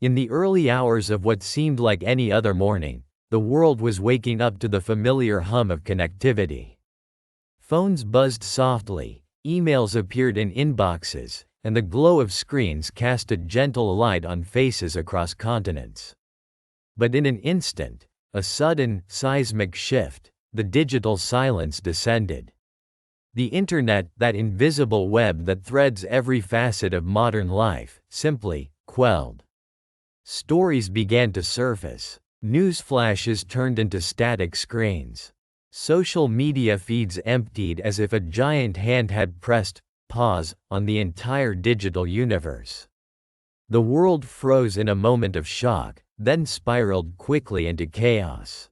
In the early hours of what seemed like any other morning, the world was waking up to the familiar hum of connectivity. Phones buzzed softly, emails appeared in inboxes, and the glow of screens cast a gentle light on faces across continents. But in an instant, a sudden, seismic shift, the digital silence descended. The internet, that invisible web that threads every facet of modern life, simply quelled. Stories began to surface. News flashes turned into static screens. Social media feeds emptied as if a giant hand had pressed pause on the entire digital universe. The world froze in a moment of shock, then spiraled quickly into chaos.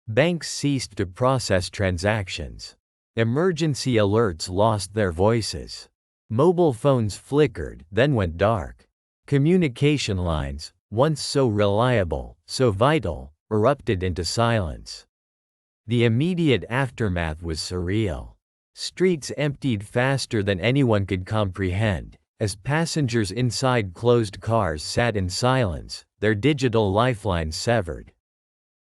Banks ceased to process transactions. Emergency alerts lost their voices. Mobile phones flickered, then went dark. Communication lines, once so reliable, so vital, erupted into silence. The immediate aftermath was surreal. Streets emptied faster than anyone could comprehend, as passengers inside closed cars sat in silence, their digital lifelines severed.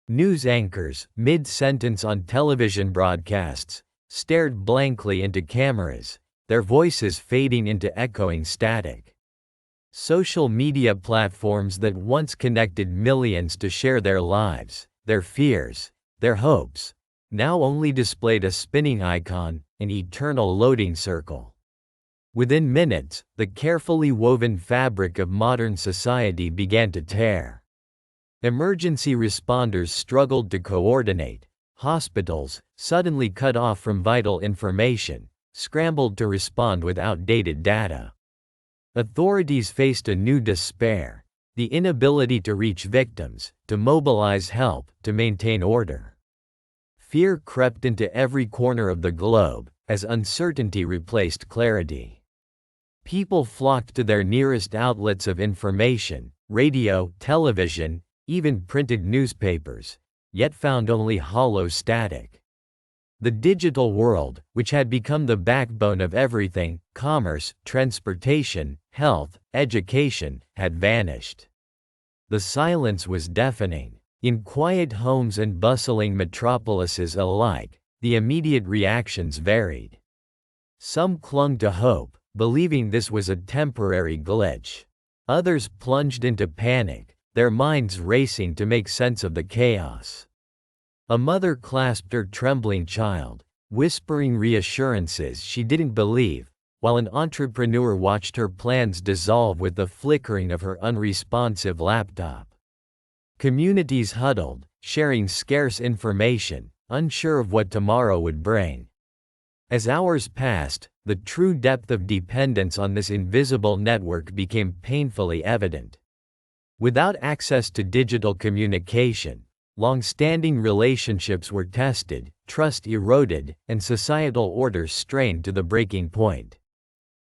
News anchors, mid-sentence on television broadcasts, stared blankly into cameras, their voices fading into echoing static. Social media platforms that once connected millions to share their lives, their fears, their hopes, now only displayed a spinning icon, an eternal loading circle. Within minutes, the carefully woven fabric of modern society began to tear. Emergency responders struggled to coordinate. Hospitals, suddenly cut off from vital information, scrambled to respond with outdated data. Authorities faced a new despair, the inability to reach victims, to mobilize help, to maintain order. Fear crept into every corner of the globe, as uncertainty replaced clarity. People flocked to their nearest outlets of information, radio, television, even printed newspapers, yet found only hollow static. The digital world, which had become the backbone of everything, commerce, transportation, health, education, had vanished. The silence was deafening. In quiet homes and bustling metropolises alike, the immediate reactions varied. Some clung to hope, believing this was a temporary glitch. Others plunged into panic, their minds racing to make sense of the chaos. A mother clasped her trembling child, whispering reassurances she didn't believe, while an entrepreneur watched her plans dissolve with the flickering of her unresponsive laptop. Communities huddled, sharing scarce information, unsure of what tomorrow would bring. As hours passed, the true depth of dependence on this invisible network became painfully evident. Without access to digital communication, long-standing relationships were tested, trust eroded, and societal order strained to the breaking point.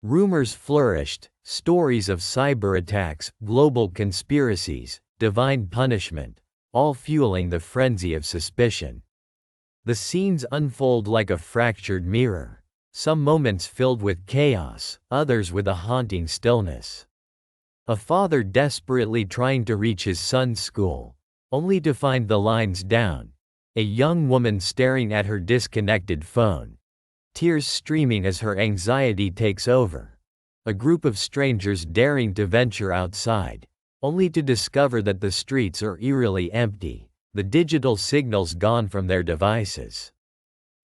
Rumors flourished, stories of cyber attacks, global conspiracies, divine punishment, all fueling the frenzy of suspicion. The scenes unfold like a fractured mirror, some moments filled with chaos, others with a haunting stillness. A father desperately trying to reach his son's school, only to find the lines down. A young woman staring at her disconnected phone, tears streaming as her anxiety takes over. A group of strangers daring to venture outside, only to discover that the streets are eerily empty, the digital signals gone from their devices.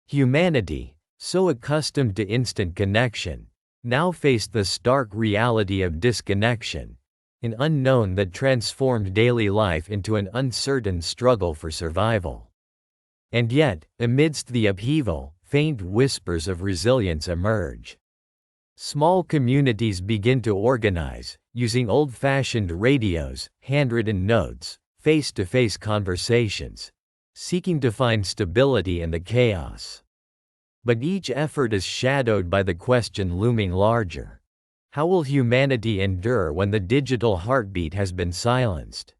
Humanity, so accustomed to instant connection, now faced the stark reality of disconnection, an unknown that transformed daily life into an uncertain struggle for survival. And yet, amidst the upheaval, faint whispers of resilience emerge. Small communities begin to organize, using old-fashioned radios, handwritten notes, face-to-face conversations, seeking to find stability in the chaos. But each effort is shadowed by the question looming larger. How will humanity endure when the digital heartbeat has been silenced?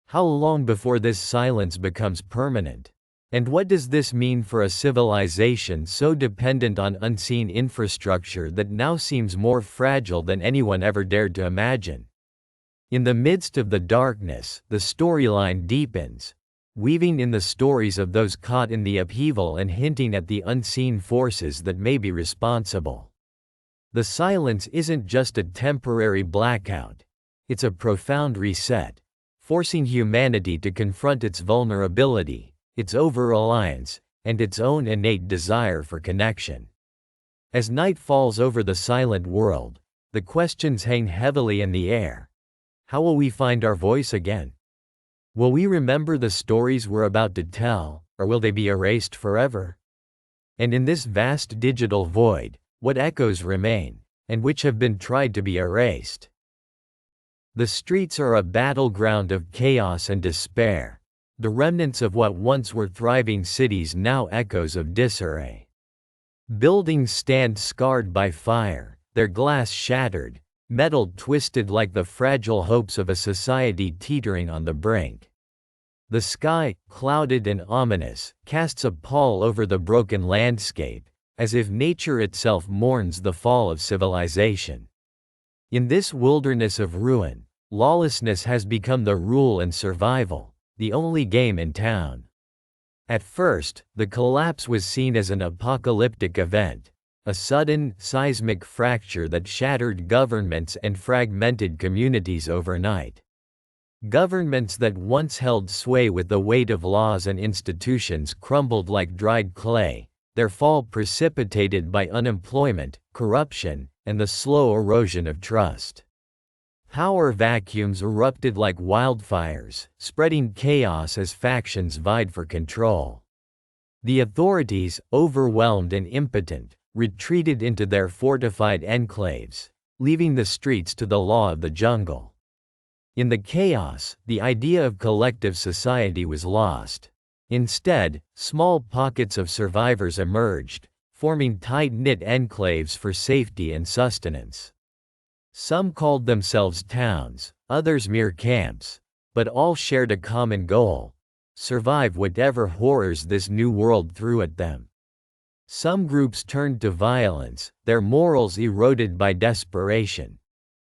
How long before this silence becomes permanent? And what does this mean for a civilization so dependent on unseen infrastructure that now seems more fragile than anyone ever dared to imagine? In the midst of the darkness, the storyline deepens, weaving in the stories of those caught in the upheaval and hinting at the unseen forces that may be responsible. The silence isn't just a temporary blackout, it's a profound reset, forcing humanity to confront its vulnerability, its over-reliance, and its own innate desire for connection. As night falls over the silent world, the questions hang heavily in the air. How will we find our voice again? Will we remember the stories we're about to tell, or will they be erased forever? And in this vast digital void, what echoes remain, and which have been tried to be erased? The streets are a battleground of chaos and despair, the remnants of what once were thriving cities now echoes of disarray. Buildings stand scarred by fire, their glass shattered, metal twisted like the fragile hopes of a society teetering on the brink. The sky, clouded and ominous, casts a pall over the broken landscape, as if nature itself mourns the fall of civilization. In this wilderness of ruin, lawlessness has become the rule and survival, the only game in town. At first, the collapse was seen as an apocalyptic event, a sudden, seismic fracture that shattered governments and fragmented communities overnight. Governments that once held sway with the weight of laws and institutions crumbled like dried clay, their fall precipitated by unemployment, corruption, and the slow erosion of trust. Power vacuums erupted like wildfires, spreading chaos as factions vied for control. The authorities, overwhelmed and impotent, retreated into their fortified enclaves, leaving the streets to the law of the jungle. In the chaos, the idea of collective society was lost. Instead, small pockets of survivors emerged, forming tight-knit enclaves for safety and sustenance. Some called themselves towns, others mere camps, but all shared a common goal: survive whatever horrors this new world threw at them. Some groups turned to violence, their morals eroded by desperation.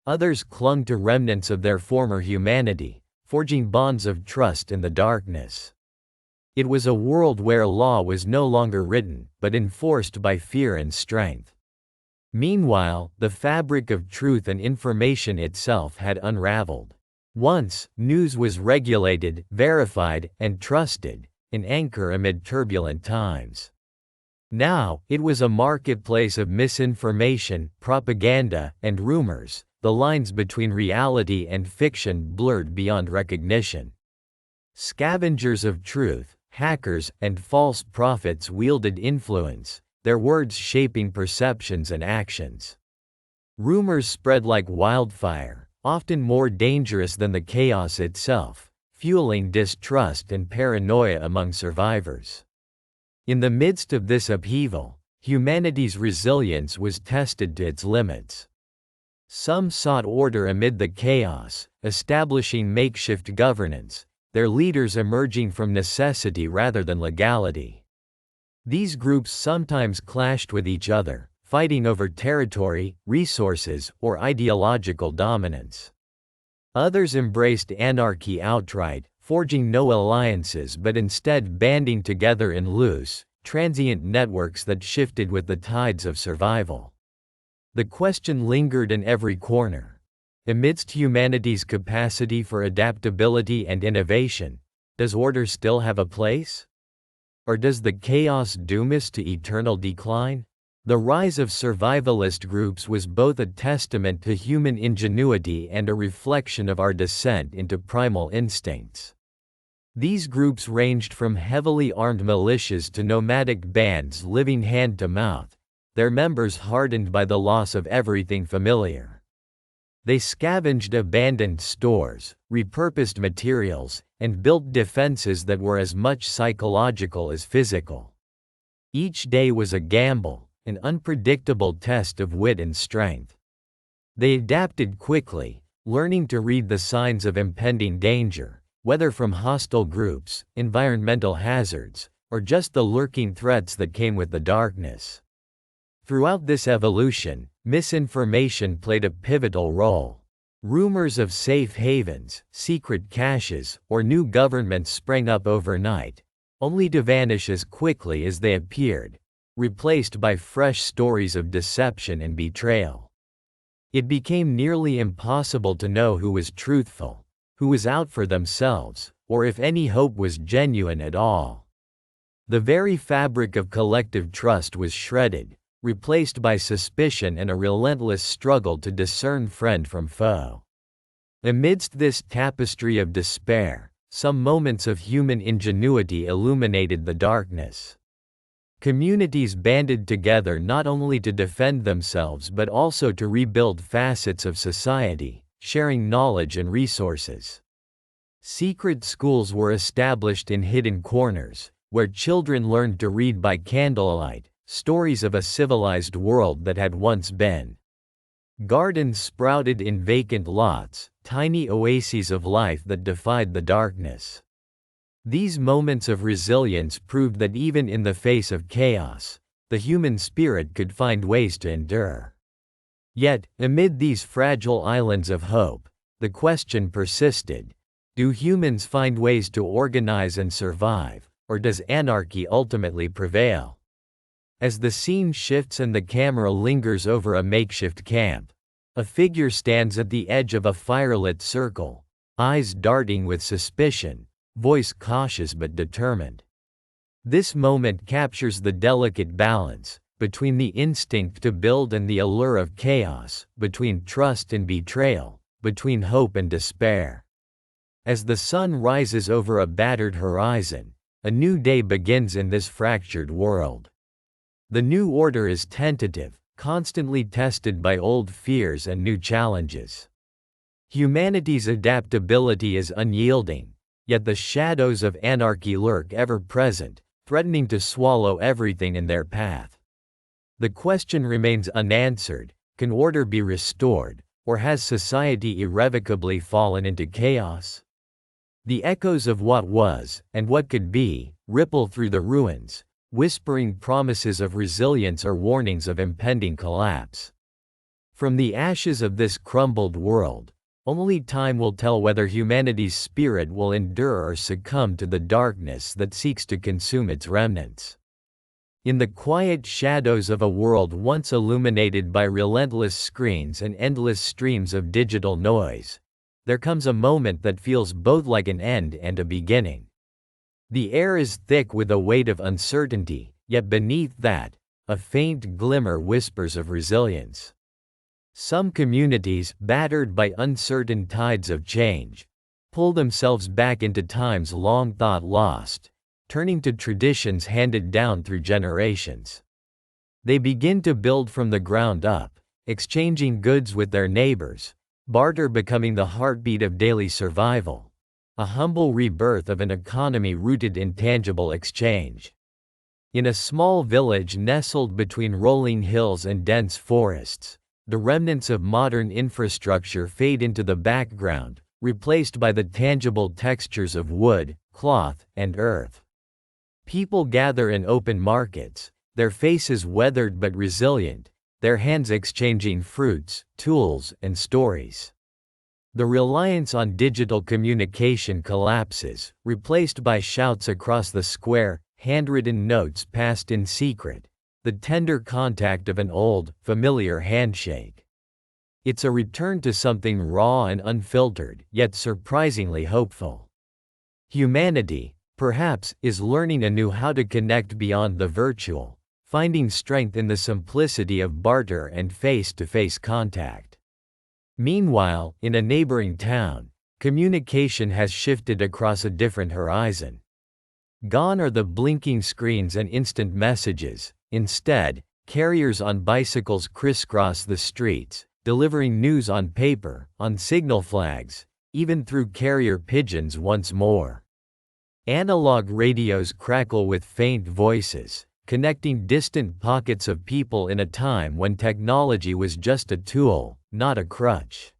Others clung to remnants of their former humanity, forging bonds of trust in the darkness. It was a world where law was no longer written, but enforced by fear and strength. Meanwhile, the fabric of truth and information itself had unraveled. Once, news was regulated, verified, and trusted, an anchor amid turbulent times. Now, it was a marketplace of misinformation, propaganda, and rumors, the lines between reality and fiction blurred beyond recognition. Scavengers of truth, hackers, and false prophets wielded influence, their words shaping perceptions and actions. Rumors spread like wildfire, often more dangerous than the chaos itself, fueling distrust and paranoia among survivors. In the midst of this upheaval, humanity's resilience was tested to its limits. Some sought order amid the chaos, establishing makeshift governance, their leaders emerging from necessity rather than legality. These groups sometimes clashed with each other, fighting over territory, resources, or ideological dominance. Others embraced anarchy outright, forging no alliances but instead banding together in loose, transient networks that shifted with the tides of survival. The question lingered in every corner. Amidst humanity's capacity for adaptability and innovation, does order still have a place? Or does the chaos doom us to eternal decline? The rise of survivalist groups was both a testament to human ingenuity and a reflection of our descent into primal instincts. These groups ranged from heavily armed militias to nomadic bands living hand to mouth, their members hardened by the loss of everything familiar. They scavenged abandoned stores, repurposed materials, and built defenses that were as much psychological as physical. Each day was a gamble, an unpredictable test of wit and strength. They adapted quickly, learning to read the signs of impending danger, whether from hostile groups, environmental hazards, or just the lurking threats that came with the darkness. Throughout this evolution, misinformation played a pivotal role. Rumors of safe havens, secret caches, or new governments sprang up overnight, only to vanish as quickly as they appeared, replaced by fresh stories of deception and betrayal. It became nearly impossible to know who was truthful, who was out for themselves, or if any hope was genuine at all. The very fabric of collective trust was shredded, replaced by suspicion and a relentless struggle to discern friend from foe. Amidst this tapestry of despair, some moments of human ingenuity illuminated the darkness. Communities banded together not only to defend themselves but also to rebuild facets of society, sharing knowledge and resources. Secret schools were established in hidden corners, where children learned to read by candlelight, stories of a civilized world that had once been. Gardens sprouted in vacant lots, tiny oases of life that defied the darkness. These moments of resilience proved that even in the face of chaos, the human spirit could find ways to endure. Yet, amid these fragile islands of hope, the question persisted: do humans find ways to organize and survive, or does anarchy ultimately prevail? As the scene shifts and the camera lingers over a makeshift camp, a figure stands at the edge of a firelit circle, eyes darting with suspicion, voice cautious but determined. This moment captures the delicate balance between the instinct to build and the allure of chaos, between trust and betrayal, between hope and despair. As the sun rises over a battered horizon, a new day begins in this fractured world. The new order is tentative, constantly tested by old fears and new challenges. Humanity's adaptability is unyielding, yet the shadows of anarchy lurk ever present, threatening to swallow everything in their path. The question remains unanswered: can order be restored, or has society irrevocably fallen into chaos? The echoes of what was, and what could be, ripple through the ruins, whispering promises of resilience or warnings of impending collapse. From the ashes of this crumbled world, only time will tell whether humanity's spirit will endure or succumb to the darkness that seeks to consume its remnants. In the quiet shadows of a world once illuminated by relentless screens and endless streams of digital noise, there comes a moment that feels both like an end and a beginning. The air is thick with a weight of uncertainty, yet beneath that, a faint glimmer whispers of resilience. Some communities, battered by uncertain tides of change, pull themselves back into times long thought lost, turning to traditions handed down through generations. They begin to build from the ground up, exchanging goods with their neighbors, barter becoming the heartbeat of daily survival, a humble rebirth of an economy rooted in tangible exchange. In a small village nestled between rolling hills and dense forests, the remnants of modern infrastructure fade into the background, replaced by the tangible textures of wood, cloth, and earth. People gather in open markets, their faces weathered but resilient, their hands exchanging fruits, tools, and stories. The reliance on digital communication collapses, replaced by shouts across the square, handwritten notes passed in secret, the tender contact of an old, familiar handshake. It's a return to something raw and unfiltered, yet surprisingly hopeful. Humanity, perhaps, is learning anew how to connect beyond the virtual, finding strength in the simplicity of barter and face-to-face contact. Meanwhile, in a neighboring town, communication has shifted across a different horizon. Gone are the blinking screens and instant messages. Instead, carriers on bicycles crisscross the streets, delivering news on paper, on signal flags, even through carrier pigeons once more. Analog radios crackle with faint voices, connecting distant pockets of people in a time when technology was just a tool, not a crutch.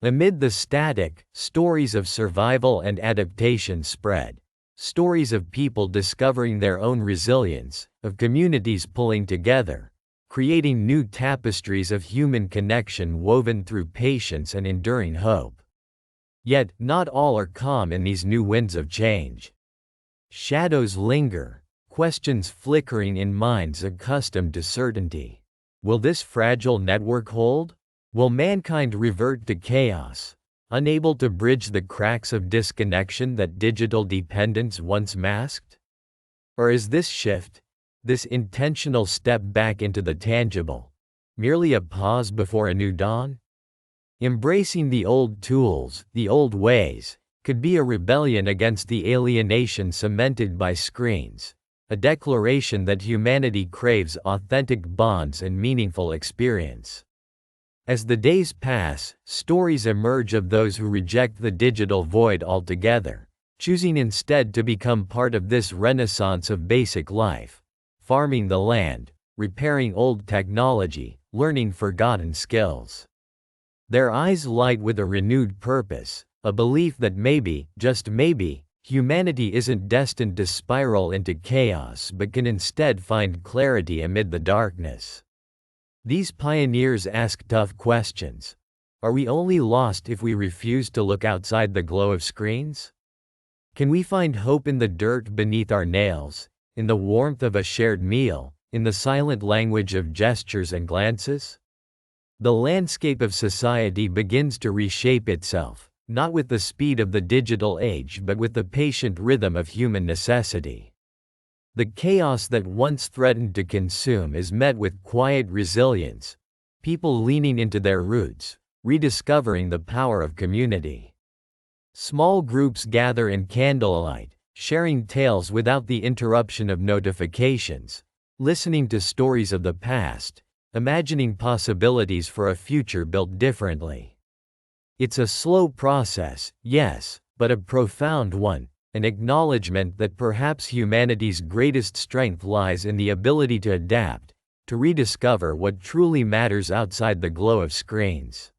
Amid the static, stories of survival and adaptation spread. Stories of people discovering their own resilience, of communities pulling together, creating new tapestries of human connection woven through patience and enduring hope. Yet, not all are calm in these new winds of change. Shadows linger, questions flickering in minds accustomed to certainty. Will this fragile network hold? Will mankind revert to chaos, unable to bridge the cracks of disconnection that digital dependence once masked? Or is this shift, this intentional step back into the tangible, merely a pause before a new dawn? Embracing the old tools, the old ways, could be a rebellion against the alienation cemented by screens, a declaration that humanity craves authentic bonds and meaningful experience. As the days pass, stories emerge of those who reject the digital void altogether, choosing instead to become part of this renaissance of basic life, farming the land, repairing old technology, learning forgotten skills. Their eyes light with a renewed purpose, a belief that maybe, just maybe, humanity isn't destined to spiral into chaos but can instead find clarity amid the darkness. These pioneers ask tough questions. Are we only lost if we refuse to look outside the glow of screens? Can we find hope in the dirt beneath our nails, in the warmth of a shared meal, in the silent language of gestures and glances? The landscape of society begins to reshape itself, not with the speed of the digital age but with the patient rhythm of human necessity. The chaos that once threatened to consume is met with quiet resilience, people leaning into their roots, rediscovering the power of community. Small groups gather in candlelight, sharing tales without the interruption of notifications, listening to stories of the past, imagining possibilities for a future built differently. It's a slow process, yes, but a profound one, an acknowledgement that perhaps humanity's greatest strength lies in the ability to adapt, to rediscover what truly matters outside the glow of screens.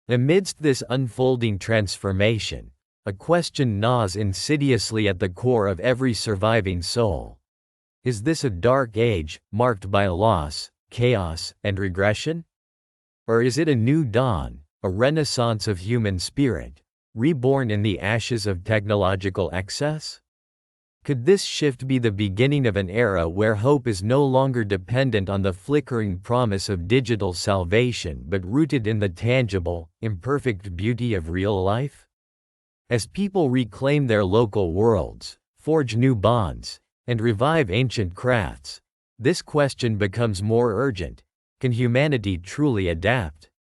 Amidst this unfolding transformation, a question gnaws insidiously at the core of every surviving soul. Is this a dark age, marked by loss, chaos, and regression? Or is it a new dawn, a renaissance of human spirit, reborn in the ashes of technological excess? Could this shift be the beginning of an era where hope is no longer dependent on the flickering promise of digital salvation but rooted in the tangible, imperfect beauty of real life? As people reclaim their local worlds, forge new bonds, and revive ancient crafts, this question becomes more urgent. Can humanity truly adapt?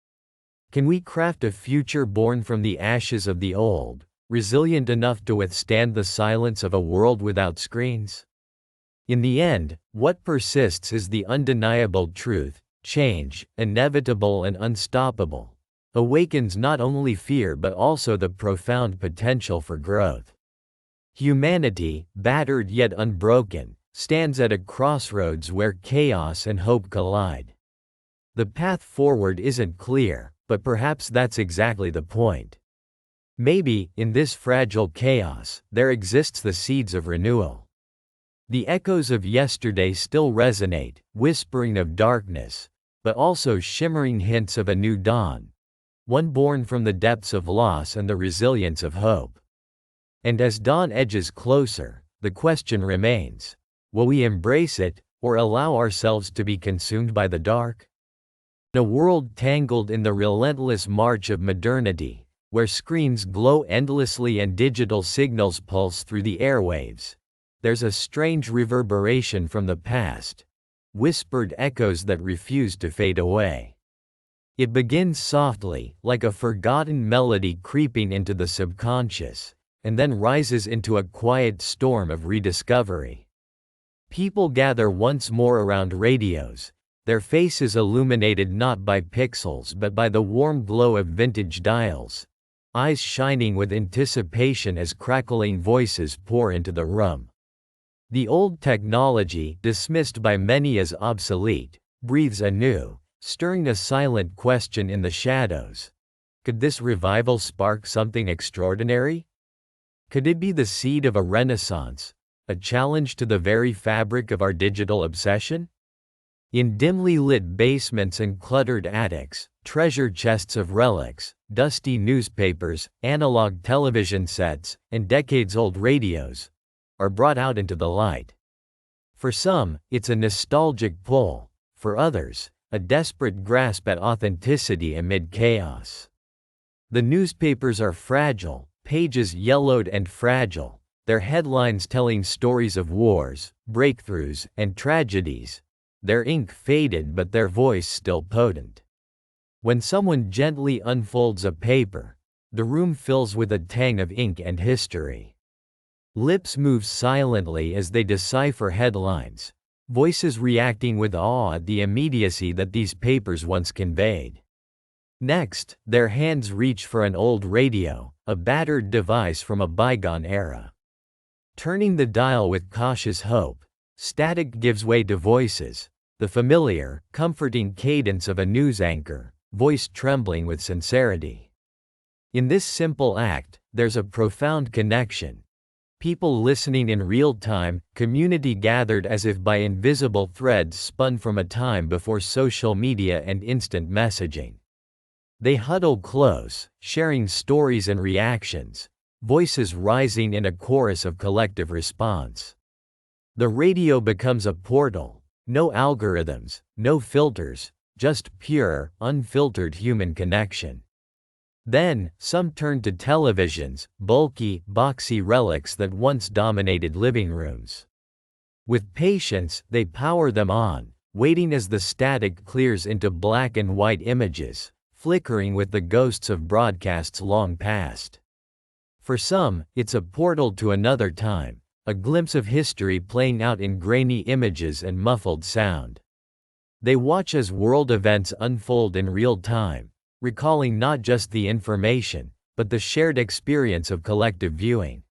Can we craft a future born from the ashes of the old, resilient enough to withstand the silence of a world without screens? In the end, what persists is the undeniable truth: change, inevitable and unstoppable, awakens not only fear but also the profound potential for growth. Humanity, battered yet unbroken, stands at a crossroads where chaos and hope collide. The path forward isn't clear, but perhaps that's exactly the point. Maybe, in this fragile chaos, there exists the seeds of renewal. The echoes of yesterday still resonate, whispering of darkness, but also shimmering hints of a new dawn, one born from the depths of loss and the resilience of hope. And as dawn edges closer, the question remains: will we embrace it, or allow ourselves to be consumed by the dark? In a world tangled in the relentless march of modernity, where screens glow endlessly and digital signals pulse through the airwaves, there's a strange reverberation from the past, whispered echoes that refuse to fade away. It begins softly, like a forgotten melody creeping into the subconscious, and then rises into a quiet storm of rediscovery. People gather once more around radios, their faces illuminated not by pixels but by the warm glow of vintage dials, eyes shining with anticipation as crackling voices pour into the room. The old technology, dismissed by many as obsolete, breathes anew, stirring a silent question in the shadows. Could this revival spark something extraordinary? Could it be the seed of a renaissance, a challenge to the very fabric of our digital obsession? In dimly lit basements and cluttered attics, treasure chests of relics, dusty newspapers, analog television sets, and decades-old radios are brought out into the light. For some, it's a nostalgic pull; for others, a desperate grasp at authenticity amid chaos. The newspapers are fragile, pages yellowed and fragile, their headlines telling stories of wars, breakthroughs, and tragedies, their ink faded but their voice still potent. When someone gently unfolds a paper, the room fills with a tang of ink and history. Lips move silently as they decipher headlines, voices reacting with awe at the immediacy that these papers once conveyed. Next, their hands reach for an old radio, a battered device from a bygone era. Turning the dial with cautious hope, static gives way to voices, the familiar, comforting cadence of a news anchor, voice trembling with sincerity. In this simple act, there's a profound connection. People listening in real time, community gathered as if by invisible threads spun from a time before social media and instant messaging. They huddle close, sharing stories and reactions, voices rising in a chorus of collective response. The radio becomes a portal, no algorithms, no filters, just pure, unfiltered human connection. Then, some turn to televisions, bulky, boxy relics that once dominated living rooms. With patience, they power them on, waiting as the static clears into black and white images, flickering with the ghosts of broadcasts long past. For some, it's a portal to another time, a glimpse of history playing out in grainy images and muffled sound. They watch as world events unfold in real time, recalling not just the information, but the shared experience of collective viewing.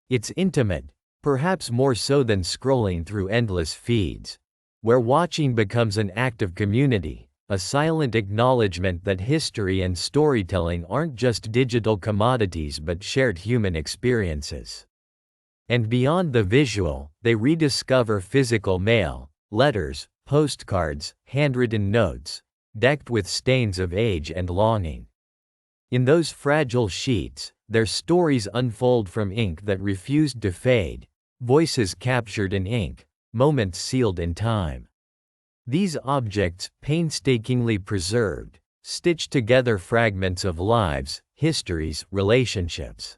It's intimate, perhaps more so than scrolling through endless feeds, where watching becomes an act of community, a silent acknowledgement that history and storytelling aren't just digital commodities but shared human experiences. And beyond the visual, they rediscover physical mail, letters, postcards, handwritten notes, decked with stains of age and longing. In those fragile sheets, their stories unfold from ink that refused to fade, voices captured in ink, moments sealed in time. These objects, painstakingly preserved, stitch together fragments of lives, histories, relationships.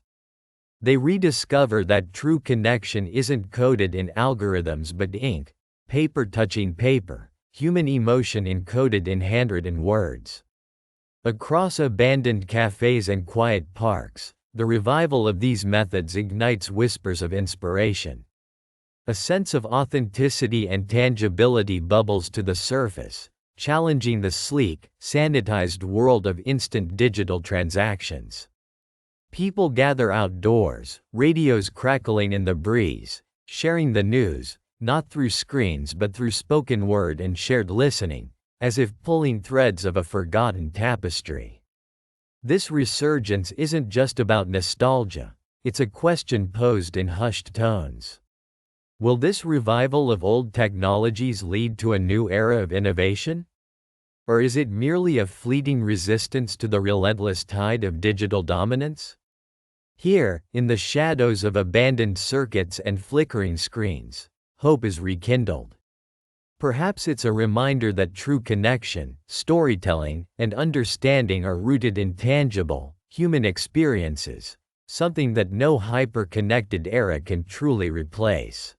They rediscover that true connection isn't coded in algorithms but ink, paper touching paper, human emotion encoded in handwritten words. Across abandoned cafes and quiet parks, the revival of these methods ignites whispers of inspiration. A sense of authenticity and tangibility bubbles to the surface, challenging the sleek, sanitized world of instant digital transactions. People gather outdoors, radios crackling in the breeze, sharing the news, not through screens but through spoken word and shared listening, as if pulling threads of a forgotten tapestry. This resurgence isn't just about nostalgia, it's a question posed in hushed tones. Will this revival of old technologies lead to a new era of innovation? Or is it merely a fleeting resistance to the relentless tide of digital dominance? Here, in the shadows of abandoned circuits and flickering screens, hope is rekindled. Perhaps it's a reminder that true connection, storytelling, and understanding are rooted in tangible, human experiences, something that no hyper-connected era can truly replace.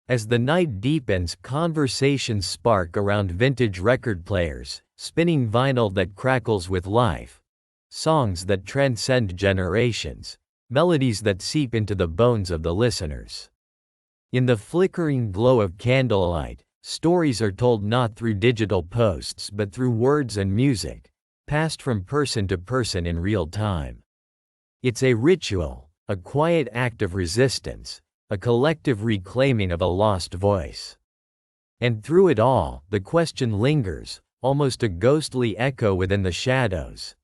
As the night deepens, conversations spark around vintage record players, spinning vinyl that crackles with life, songs that transcend generations, melodies that seep into the bones of the listeners. In the flickering glow of candlelight, stories are told not through digital posts but through words and music, passed from person to person in real time. It's a ritual, a quiet act of resistance, a collective reclaiming of a lost voice. And through it all, the question lingers, almost a ghostly echo within the shadows.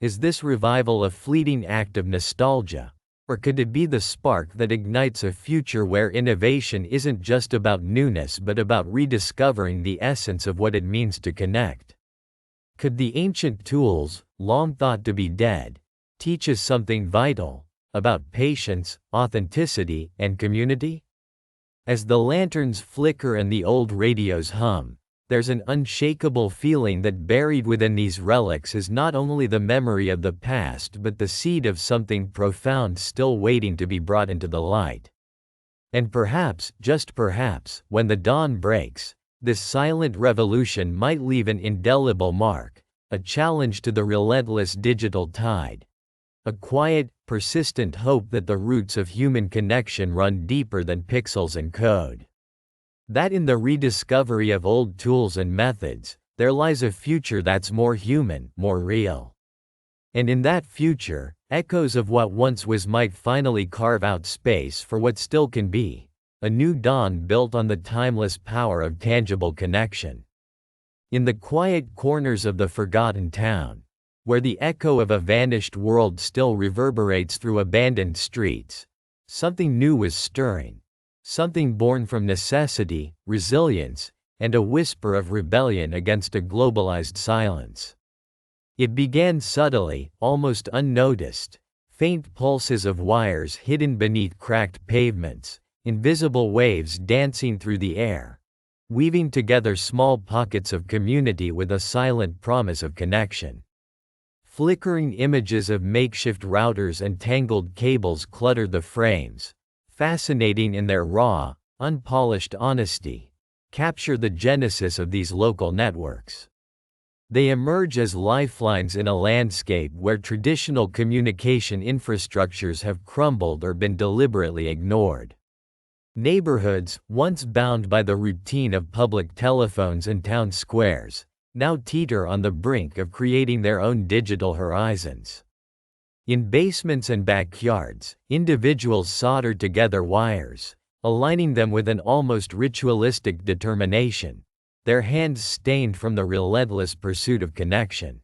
Is this revival a fleeting act of nostalgia, Or could it be the spark that ignites a future where innovation isn't just about newness but about rediscovering the essence of what it means to connect? Could the ancient tools, long thought to be dead, teach us something vital about patience, authenticity, and community? As the lanterns flicker and the old radios hum, there's an unshakable feeling that buried within these relics is not only the memory of the past but the seed of something profound still waiting to be brought into the light. And perhaps, just perhaps, when the dawn breaks, this silent revolution might leave an indelible mark, a challenge to the relentless digital tide. A quiet, persistent hope that the roots of human connection run deeper than pixels and code. That in the rediscovery of old tools and methods, there lies a future that's more human, more real. And in that future, echoes of what once was might finally carve out space for what still can be, a new dawn built on the timeless power of tangible connection. In the quiet corners of the forgotten town, where the echo of a vanished world still reverberates through abandoned streets, something new was stirring. Something born from necessity, resilience, and a whisper of rebellion against a globalized silence. It began subtly, almost unnoticed, faint pulses of wires hidden beneath cracked pavements, invisible waves dancing through the air, weaving together small pockets of community with a silent promise of connection. Flickering images of makeshift routers and tangled cables cluttered the frames, fascinating in their raw, unpolished honesty, capture the genesis of these local networks. They emerge as lifelines in a landscape where traditional communication infrastructures have crumbled or been deliberately ignored. Neighborhoods, once bound by the routine of public telephones and town squares, now teeter on the brink of creating their own digital horizons. In basements and backyards, individuals solder together wires, aligning them with an almost ritualistic determination, their hands stained from the relentless pursuit of connection.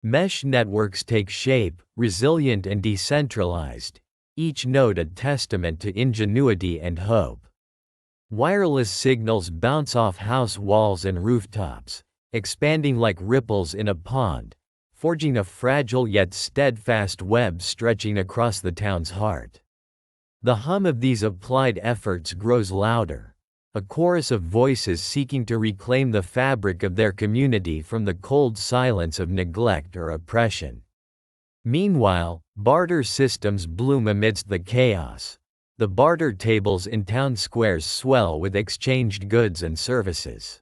Mesh networks take shape, resilient and decentralized, each node a testament to ingenuity and hope. Wireless signals bounce off house walls and rooftops, expanding like ripples in a pond, forging a fragile yet steadfast web stretching across the town's heart. The hum of these applied efforts grows louder, a chorus of voices seeking to reclaim the fabric of their community from the cold silence of neglect or oppression. Meanwhile, barter systems bloom amidst the chaos. The barter tables in town squares swell with exchanged goods and services.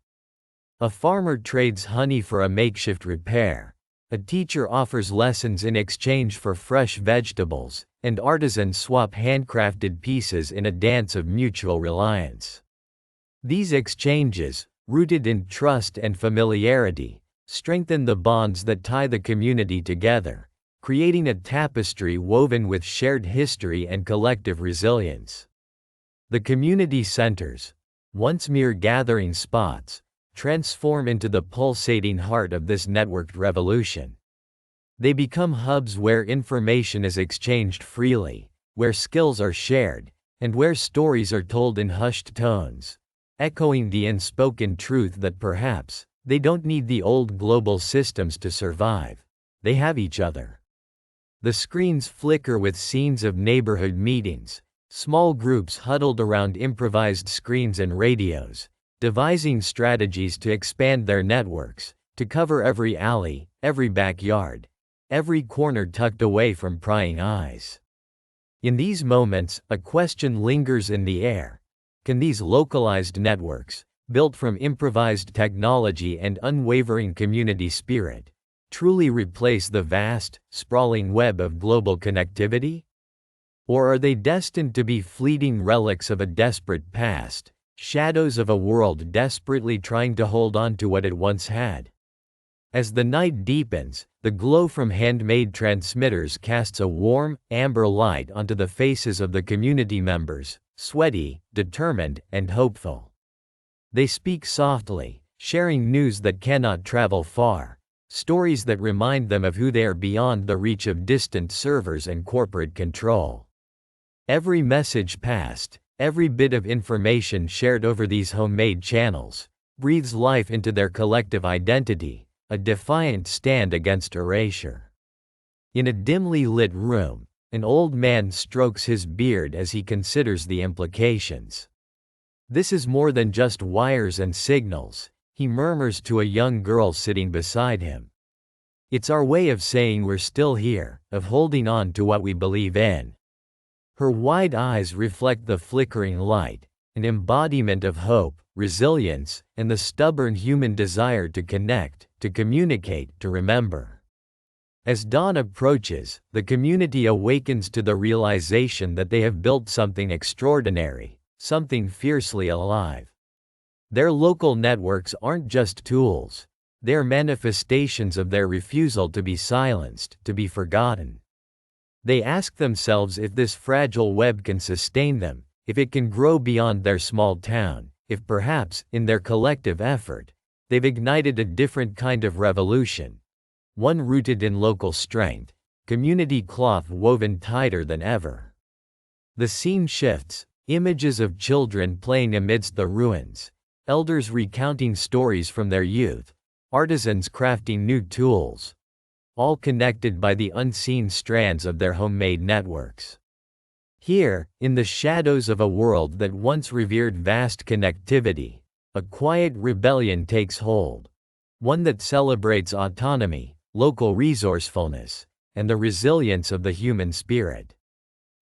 A farmer trades honey for a makeshift repair. A teacher offers lessons in exchange for fresh vegetables, and artisans swap handcrafted pieces in a dance of mutual reliance. These exchanges, rooted in trust and familiarity, strengthen the bonds that tie the community together, creating a tapestry woven with shared history and collective resilience. The community centers, once mere gathering spots, transform into the pulsating heart of this networked revolution. They become hubs where information is exchanged freely, where skills are shared, and where stories are told in hushed tones, echoing the unspoken truth that perhaps they don't need the old global systems to survive. They have each other. The screens flicker with scenes of neighborhood meetings, small groups huddled around improvised screens and radios, devising strategies to expand their networks, to cover every alley, every backyard, every corner tucked away from prying eyes. In these moments, a question lingers in the air. Can these localized networks, built from improvised technology and unwavering community spirit, truly replace the vast, sprawling web of global connectivity? Or are they destined to be fleeting relics of a desperate past, shadows of a world desperately trying to hold on to what it once had? As the night deepens, the glow from handmade transmitters casts a warm, amber light onto the faces of the community members, sweaty, determined, and hopeful. They speak softly, sharing news that cannot travel far, stories that remind them of who they are beyond the reach of distant servers and corporate control. Every message passed, every bit of information shared over these homemade channels, breathes life into their collective identity, a defiant stand against erasure. In a dimly lit room, an old man strokes his beard as he considers the implications. This is more than just wires and signals, he murmurs to a young girl sitting beside him. It's our way of saying we're still here, of holding on to what we believe in. Her wide eyes reflect the flickering light, an embodiment of hope, resilience, and the stubborn human desire to connect, to communicate, to remember. As dawn approaches, the community awakens to the realization that they have built something extraordinary, something fiercely alive. Their local networks aren't just tools, they're manifestations of their refusal to be silenced, to be forgotten. They ask themselves if this fragile web can sustain them, if it can grow beyond their small town, if perhaps, in their collective effort, they've ignited a different kind of revolution, one rooted in local strength, community cloth woven tighter than ever. The scene shifts, images of children playing amidst the ruins, elders recounting stories from their youth, artisans crafting new tools, all connected by the unseen strands of their homemade networks. Here, in the shadows of a world that once revered vast connectivity, a quiet rebellion takes hold, one that celebrates autonomy, local resourcefulness, and the resilience of the human spirit.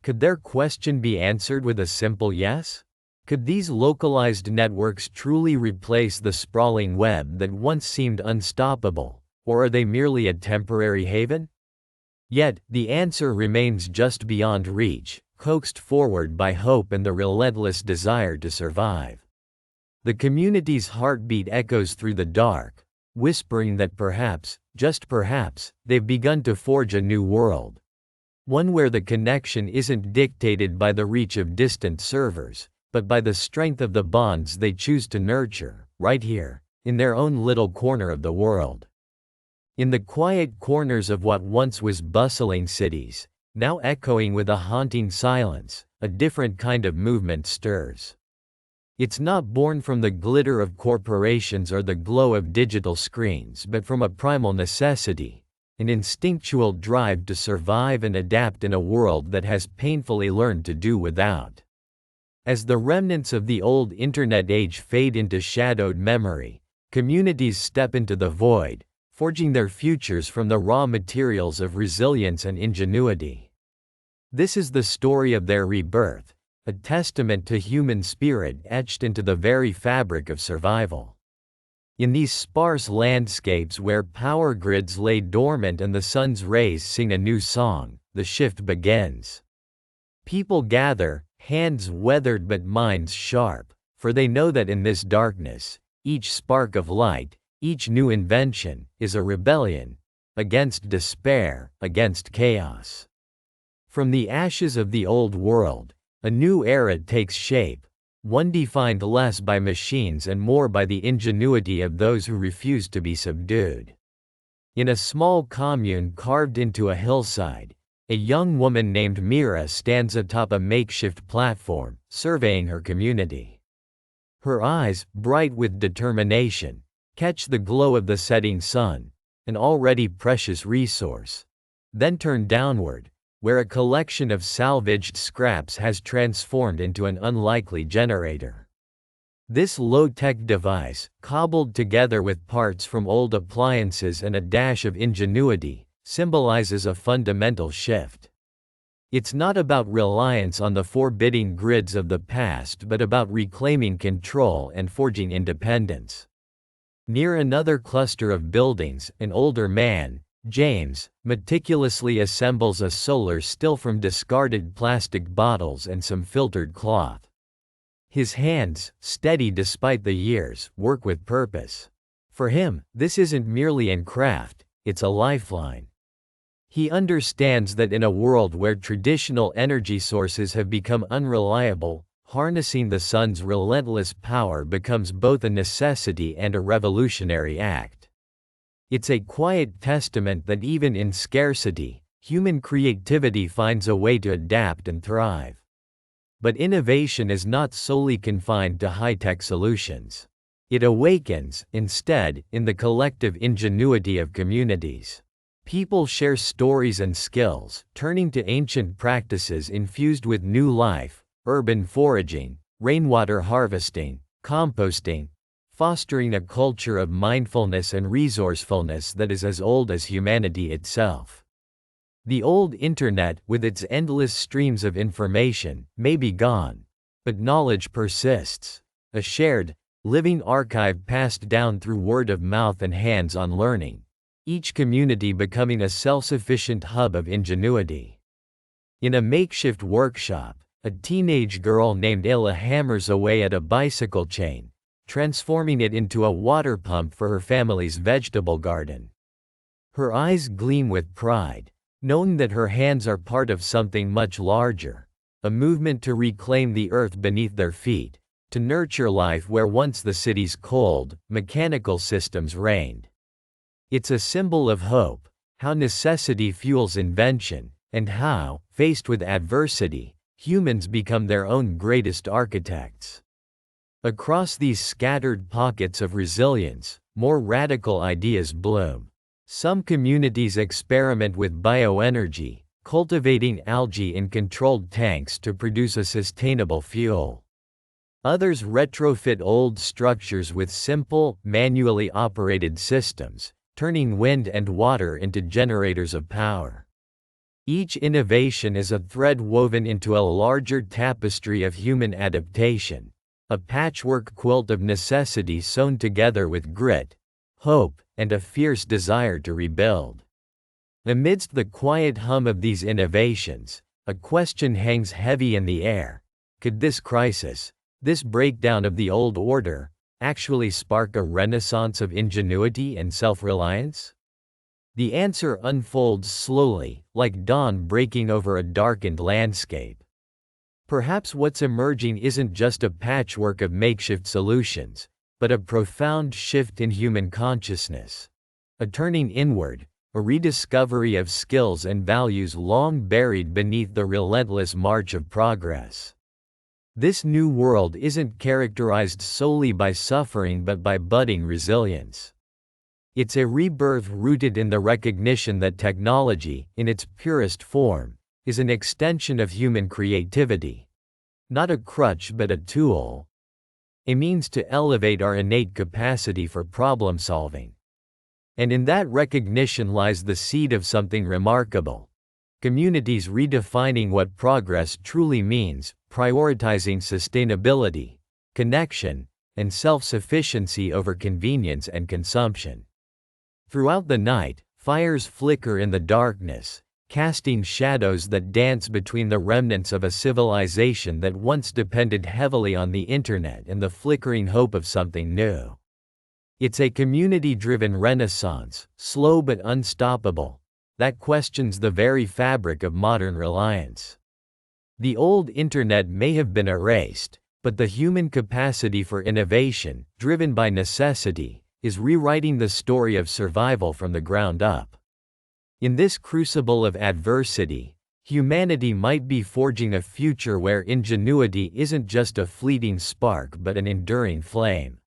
Could their question be answered with a simple yes? Could these localized networks truly replace the sprawling web that once seemed unstoppable, or are they merely a temporary haven? Yet, the answer remains just beyond reach, coaxed forward by hope and the relentless desire to survive. The community's heartbeat echoes through the dark, whispering that perhaps, just perhaps, they've begun to forge a new world. One where the connection isn't dictated by the reach of distant servers, but by the strength of the bonds they choose to nurture, right here, in their own little corner of the world. In the quiet corners of what once was bustling cities, now echoing with a haunting silence, a different kind of movement stirs. It's not born from the glitter of corporations or the glow of digital screens, but from a primal necessity, an instinctual drive to survive and adapt in a world that has painfully learned to do without. As the remnants of the old internet age fade into shadowed memory, communities step into the void, forging their futures from the raw materials of resilience and ingenuity. This is the story of their rebirth, a testament to human spirit etched into the very fabric of survival. In these sparse landscapes where power grids lay dormant and the sun's rays sing a new song, the shift begins. People gather, hands weathered but minds sharp, for they know that in this darkness, each spark of light, each new invention, is a rebellion against despair, against chaos. From the ashes of the old world, a new era takes shape, one defined less by machines and more by the ingenuity of those who refuse to be subdued. In a small commune carved into a hillside, a young woman named Mira stands atop a makeshift platform, surveying her community. Her eyes, bright with determination, catch the glow of the setting sun, an already precious resource, then turn downward, where a collection of salvaged scraps has transformed into an unlikely generator. This low-tech device, cobbled together with parts from old appliances and a dash of ingenuity, symbolizes a fundamental shift. It's not about reliance on the forbidding grids of the past but about reclaiming control and forging independence. Near another cluster of buildings, an older man, James, meticulously assembles a solar still from discarded plastic bottles and some filtered cloth. His hands, steady despite the years, work with purpose. For him, this isn't merely an craft, it's a lifeline. He understands that in a world where traditional energy sources have become unreliable, harnessing the sun's relentless power becomes both a necessity and a revolutionary act. It's a quiet testament that even in scarcity, human creativity finds a way to adapt and thrive. But innovation is not solely confined to high-tech solutions. It awakens, instead, in the collective ingenuity of communities. People share stories and skills, turning to ancient practices infused with new life: urban foraging, rainwater harvesting, composting, fostering a culture of mindfulness and resourcefulness that is as old as humanity itself. The old internet, with its endless streams of information, may be gone, but knowledge persists, a shared, living archive passed down through word of mouth and hands-on learning, each community becoming a self-sufficient hub of ingenuity. In a makeshift workshop, a teenage girl named Ella hammers away at a bicycle chain, transforming it into a water pump for her family's vegetable garden. Her eyes gleam with pride, knowing that her hands are part of something much larger, a movement to reclaim the earth beneath their feet, to nurture life where once the city's cold, mechanical systems reigned. It's a symbol of hope, how necessity fuels invention, and how, faced with adversity, humans become their own greatest architects. Across these scattered pockets of resilience, more radical ideas bloom. Some communities experiment with bioenergy, cultivating algae in controlled tanks to produce a sustainable fuel. Others retrofit old structures with simple, manually operated systems, turning wind and water into generators of power. Each innovation is a thread woven into a larger tapestry of human adaptation, a patchwork quilt of necessity sewn together with grit, hope, and a fierce desire to rebuild. Amidst the quiet hum of these innovations, a question hangs heavy in the air: could this crisis, this breakdown of the old order, actually spark a renaissance of ingenuity and self-reliance? The answer unfolds slowly, like dawn breaking over a darkened landscape. Perhaps what's emerging isn't just a patchwork of makeshift solutions, but a profound shift in human consciousness. A turning inward, a rediscovery of skills and values long buried beneath the relentless march of progress. This new world isn't characterized solely by suffering but by budding resilience. It's a rebirth rooted in the recognition that technology, in its purest form, is an extension of human creativity. Not a crutch but a tool. A means to elevate our innate capacity for problem solving. And in that recognition lies the seed of something remarkable. Communities redefining what progress truly means, prioritizing sustainability, connection, and self-sufficiency over convenience and consumption. Throughout the night, fires flicker in the darkness, casting shadows that dance between the remnants of a civilization that once depended heavily on the internet and the flickering hope of something new. It's a community-driven renaissance, slow but unstoppable, that questions the very fabric of modern reliance. The old internet may have been erased, but the human capacity for innovation, driven by necessity, is rewriting the story of survival from the ground up. In this crucible of adversity, humanity might be forging a future where ingenuity isn't just a fleeting spark but an enduring flame.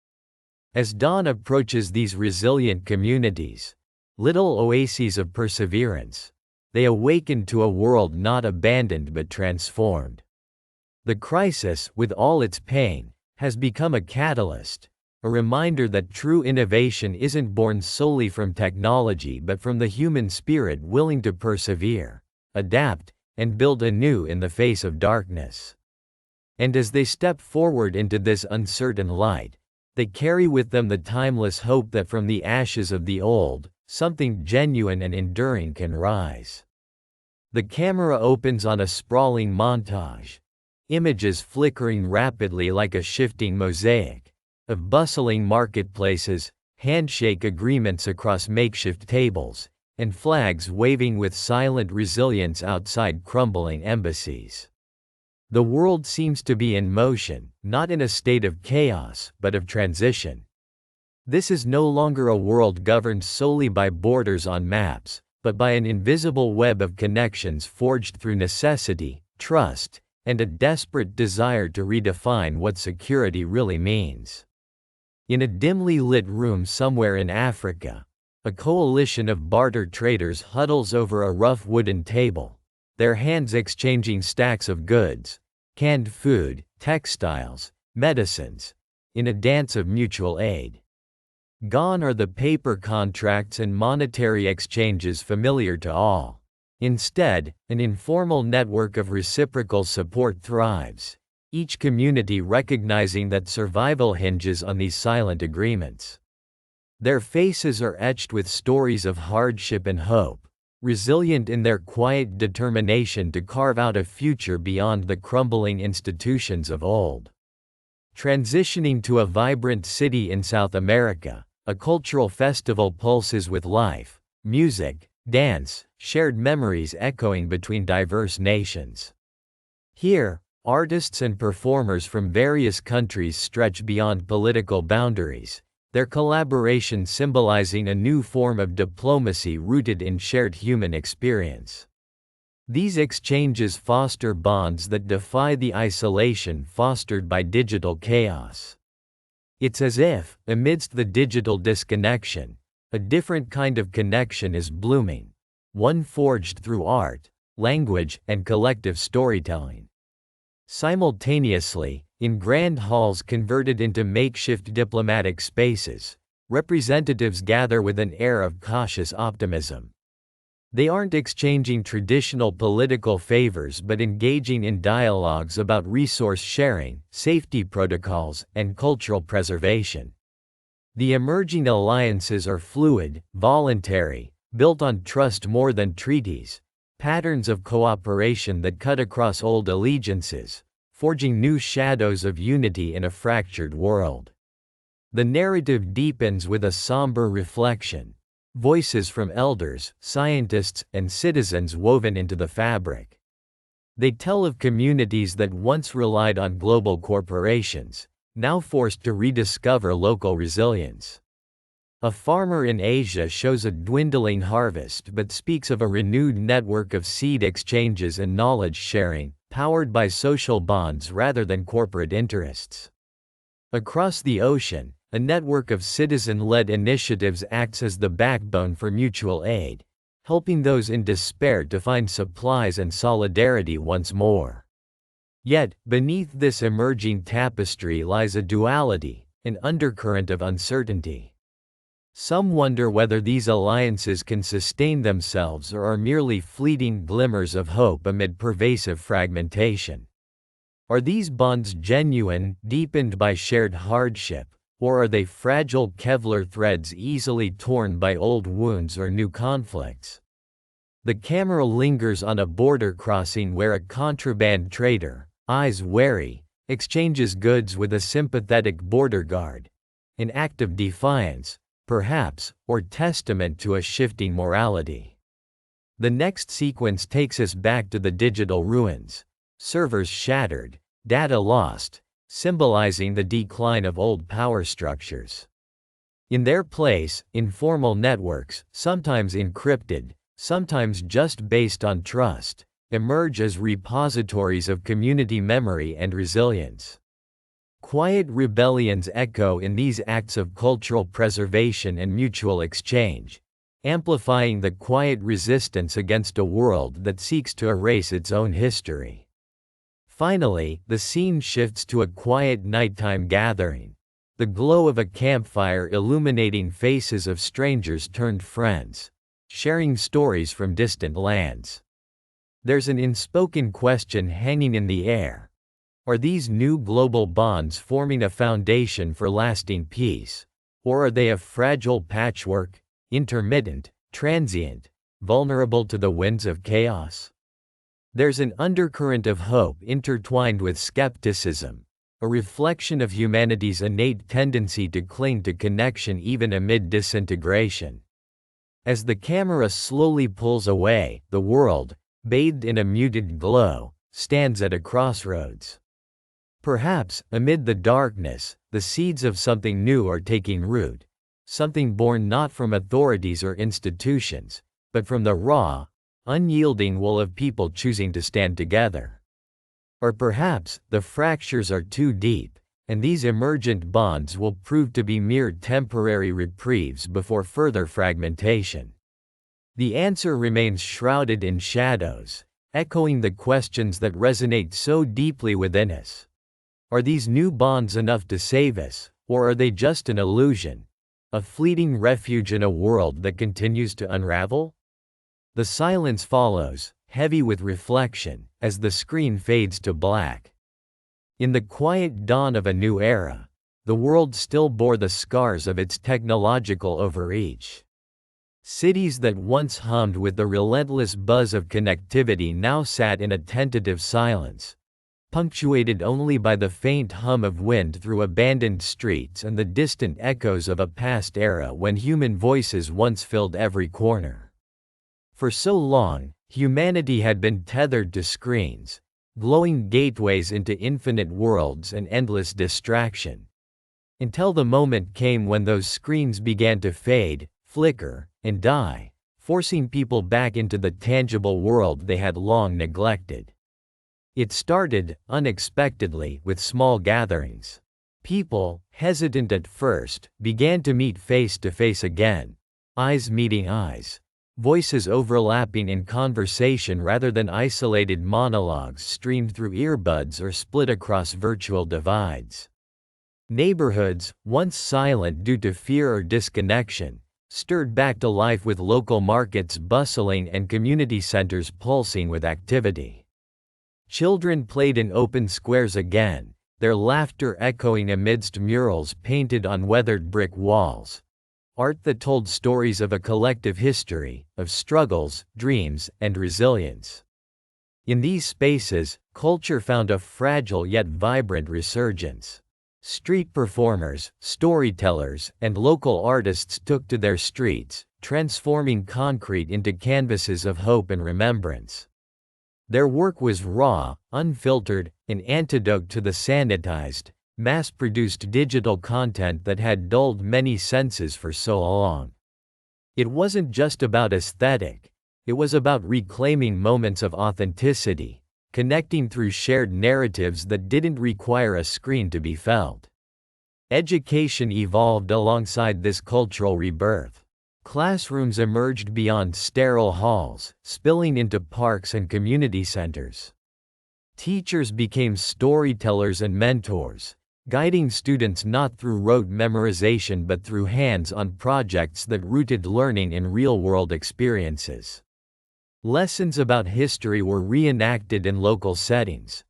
As dawn approaches these resilient communities, little oases of perseverance, they awaken to a world not abandoned but transformed. The crisis, with all its pain, has become a catalyst, a reminder that true innovation isn't born solely from technology but from the human spirit willing to persevere, adapt, and build anew in the face of darkness. And as they step forward into this uncertain light, they carry with them the timeless hope that from the ashes of the old, something genuine and enduring can rise. The camera opens on a sprawling montage, images flickering rapidly like a shifting mosaic, of bustling marketplaces, handshake agreements across makeshift tables, and flags waving with silent resilience outside crumbling embassies. The world seems to be in motion, not in a state of chaos, but of transition. This is no longer a world governed solely by borders on maps, but by an invisible web of connections forged through necessity, trust, and a desperate desire to redefine what security really means. In a dimly lit room somewhere in Africa, a coalition of barter traders huddles over a rough wooden table, their hands exchanging stacks of goods, canned food, textiles, medicines, in a dance of mutual aid. Gone are the paper contracts and monetary exchanges familiar to all. Instead, an informal network of reciprocal support thrives, each community recognizing that survival hinges on these silent agreements. Their faces are etched with stories of hardship and hope, resilient in their quiet determination to carve out a future beyond the crumbling institutions of old. Transitioning to a vibrant city in South America, a cultural festival pulses with life, music, dance, shared memories echoing between diverse nations. Here, artists and performers from various countries stretch beyond political boundaries, their collaboration symbolizing a new form of diplomacy rooted in shared human experience. These exchanges foster bonds that defy the isolation fostered by digital chaos. It's as if, amidst the digital disconnection, a different kind of connection is blooming, one forged through art, language, and collective storytelling. Simultaneously, in grand halls converted into makeshift diplomatic spaces, representatives gather with an air of cautious optimism. They aren't exchanging traditional political favors but engaging in dialogues about resource sharing, safety protocols, and cultural preservation. The emerging alliances are fluid, voluntary, built on trust more than treaties, patterns of cooperation that cut across old allegiances, forging new shadows of unity in a fractured world. The narrative deepens with a somber reflection, voices from elders, scientists, and citizens woven into the fabric. They tell of communities that once relied on global corporations, now forced to rediscover local resilience. A farmer in Asia shows a dwindling harvest but speaks of a renewed network of seed exchanges and knowledge sharing, powered by social bonds rather than corporate interests. Across the ocean, a network of citizen-led initiatives acts as the backbone for mutual aid, helping those in despair to find supplies and solidarity once more. Yet, beneath this emerging tapestry lies a duality, an undercurrent of uncertainty. Some wonder whether these alliances can sustain themselves or are merely fleeting glimmers of hope amid pervasive fragmentation. Are these bonds genuine, deepened by shared hardship, or are they fragile Kevlar threads easily torn by old wounds or new conflicts? The camera lingers on a border crossing where a contraband trader, eyes wary, exchanges goods with a sympathetic border guard. An act of defiance, perhaps, or testament to a shifting morality. The next sequence takes us back to the digital ruins, servers shattered, data lost, symbolizing the decline of old power structures. In their place, informal networks, sometimes encrypted, sometimes just based on trust, emerge as repositories of community memory and resilience. Quiet rebellions echo in these acts of cultural preservation and mutual exchange, amplifying the quiet resistance against a world that seeks to erase its own history. Finally, the scene shifts to a quiet nighttime gathering, the glow of a campfire illuminating faces of strangers turned friends, sharing stories from distant lands. There's an unspoken question hanging in the air. Are these new global bonds forming a foundation for lasting peace, or are they a fragile patchwork, intermittent, transient, vulnerable to the winds of chaos? There's an undercurrent of hope intertwined with skepticism, a reflection of humanity's innate tendency to cling to connection even amid disintegration. As the camera slowly pulls away, the world, bathed in a muted glow, stands at a crossroads. Perhaps, amid the darkness, the seeds of something new are taking root, something born not from authorities or institutions, but from the raw, unyielding will of people choosing to stand together. Or perhaps, the fractures are too deep, and these emergent bonds will prove to be mere temporary reprieves before further fragmentation. The answer remains shrouded in shadows, echoing the questions that resonate so deeply within us. Are these new bonds enough to save us, or are they just an illusion? A fleeting refuge in a world that continues to unravel? The silence follows, heavy with reflection, as the screen fades to black. In the quiet dawn of a new era, the world still bore the scars of its technological overreach. Cities that once hummed with the relentless buzz of connectivity now sat in a tentative silence, punctuated only by the faint hum of wind through abandoned streets and the distant echoes of a past era when human voices once filled every corner. For so long, humanity had been tethered to screens, glowing gateways into infinite worlds and endless distraction. Until the moment came when those screens began to fade, flicker, and die, forcing people back into the tangible world they had long neglected. It started, unexpectedly, with small gatherings. People, hesitant at first, began to meet face to face again, eyes meeting eyes. Voices overlapping in conversation rather than isolated monologues streamed through earbuds or split across virtual divides. Neighborhoods, once silent due to fear or disconnection, stirred back to life with local markets bustling and community centers pulsing with activity. Children played in open squares again, their laughter echoing amidst murals painted on weathered brick walls. Art that told stories of a collective history, of struggles, dreams, and resilience. In these spaces, culture found a fragile yet vibrant resurgence. Street performers, storytellers, and local artists took to their streets, transforming concrete into canvases of hope and remembrance. Their work was raw, unfiltered, an antidote to the sanitized, mass-produced digital content that had dulled many senses for so long. It wasn't just about aesthetic, it was about reclaiming moments of authenticity, connecting through shared narratives that didn't require a screen to be felt. Education evolved alongside this cultural rebirth. Classrooms emerged beyond sterile halls, spilling into parks and community centers. Teachers became storytellers and mentors, guiding students not through rote memorization but through hands-on projects that rooted learning in real-world experiences. Lessons about history were reenacted in local settings.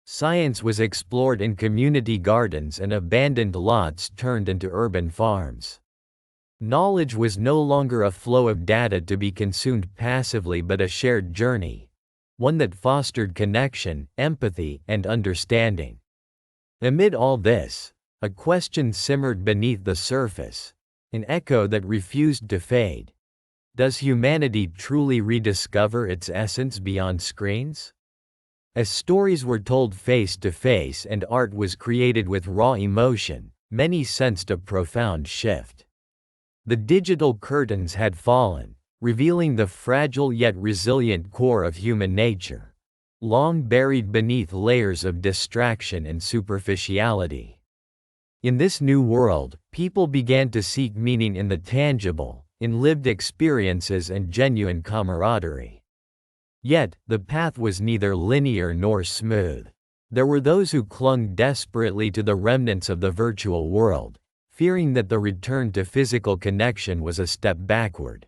Science was explored in community gardens and abandoned lots turned into urban farms. Knowledge was no longer a flow of data to be consumed passively but a shared journey, one that fostered connection, empathy, and understanding. Amid all this, a question simmered beneath the surface, an echo that refused to fade. Does humanity truly rediscover its essence beyond screens? As stories were told face to face and art was created with raw emotion, many sensed a profound shift. The digital curtains had fallen, revealing the fragile yet resilient core of human nature, long buried beneath layers of distraction and superficiality. In this new world, people began to seek meaning in the tangible, in lived experiences and genuine camaraderie. Yet, the path was neither linear nor smooth. There were those who clung desperately to the remnants of the virtual world, fearing that the return to physical connection was a step backward.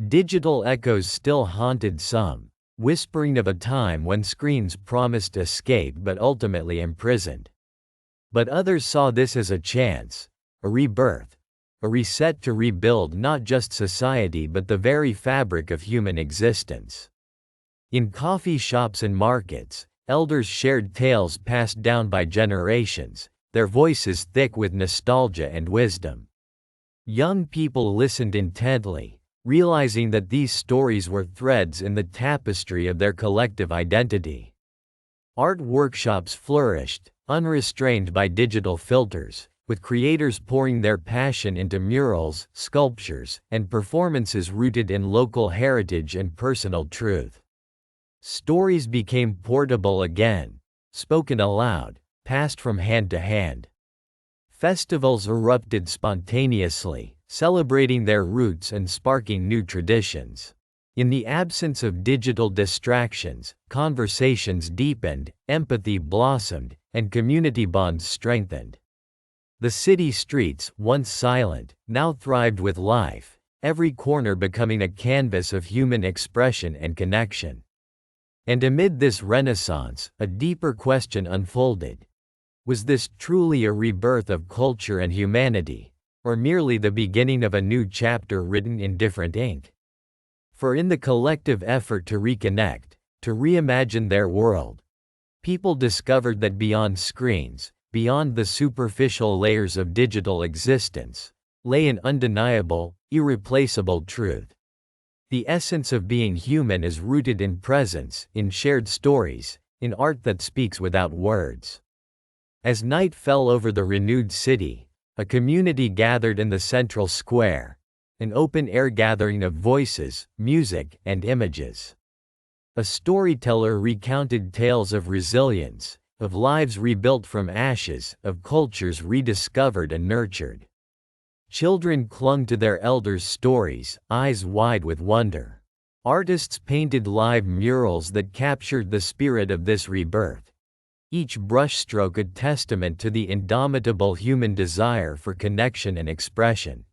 Digital echoes still haunted some, whispering of a time when screens promised escape but ultimately imprisoned. But others saw this as a chance, a rebirth, a reset to rebuild not just society but the very fabric of human existence. In coffee shops and markets, elders shared tales passed down by generations, their voices thick with nostalgia and wisdom. Young people listened intently, realizing that these stories were threads in the tapestry of their collective identity. Art workshops flourished, unrestrained by digital filters, with creators pouring their passion into murals, sculptures, and performances rooted in local heritage and personal truth. Stories became portable again, spoken aloud, passed from hand to hand. Festivals erupted spontaneously, celebrating their roots and sparking new traditions. In the absence of digital distractions, conversations deepened, empathy blossomed, and community bonds strengthened. The city streets, once silent, now thrived with life, every corner becoming a canvas of human expression and connection. And amid this renaissance, a deeper question unfolded. Was this truly a rebirth of culture and humanity, or merely the beginning of a new chapter written in different ink? For in the collective effort to reconnect, to reimagine their world, people discovered that beyond screens, beyond the superficial layers of digital existence, lay an undeniable, irreplaceable truth. The essence of being human is rooted in presence, in shared stories, in art that speaks without words. As night fell over the renewed city, a community gathered in the central square, an open-air gathering of voices, music, and images. A storyteller recounted tales of resilience, of lives rebuilt from ashes, of cultures rediscovered and nurtured. Children clung to their elders' stories, eyes wide with wonder. Artists painted live murals that captured the spirit of this rebirth, each brushstroke a testament to the indomitable human desire for connection and expression.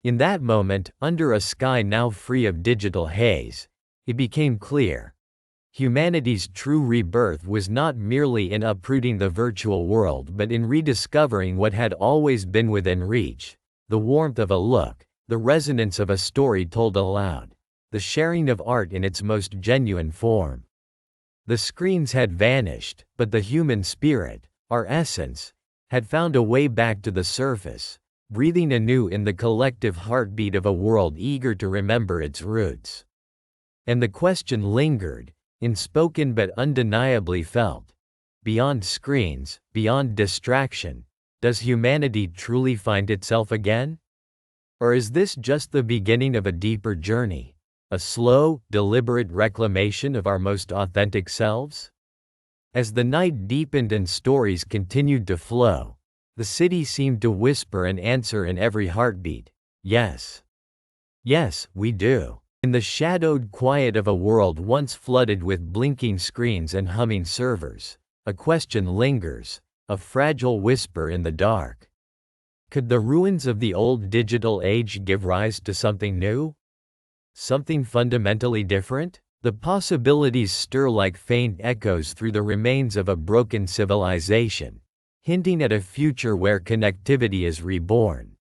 In that moment, under a sky now free of digital haze, it became clear. Humanity's true rebirth was not merely in uprooting the virtual world but in rediscovering what had always been within reach: the warmth of a look, the resonance of a story told aloud, the sharing of art in its most genuine form. The screens had vanished, but the human spirit, our essence, had found a way back to the surface, breathing anew in the collective heartbeat of a world eager to remember its roots. And the question lingered, unspoken but undeniably felt. Beyond screens, beyond distraction, does humanity truly find itself again? Or is this just the beginning of a deeper journey, a slow, deliberate reclamation of our most authentic selves? As the night deepened and stories continued to flow, the city seemed to whisper an answer in every heartbeat: yes. Yes, we do. In the shadowed quiet of a world once flooded with blinking screens and humming servers, a question lingers, a fragile whisper in the dark. Could the ruins of the old digital age give rise to something new? Something fundamentally different? The possibilities stir like faint echoes through the remains of a broken civilization, hinting at a future where connectivity is reborn.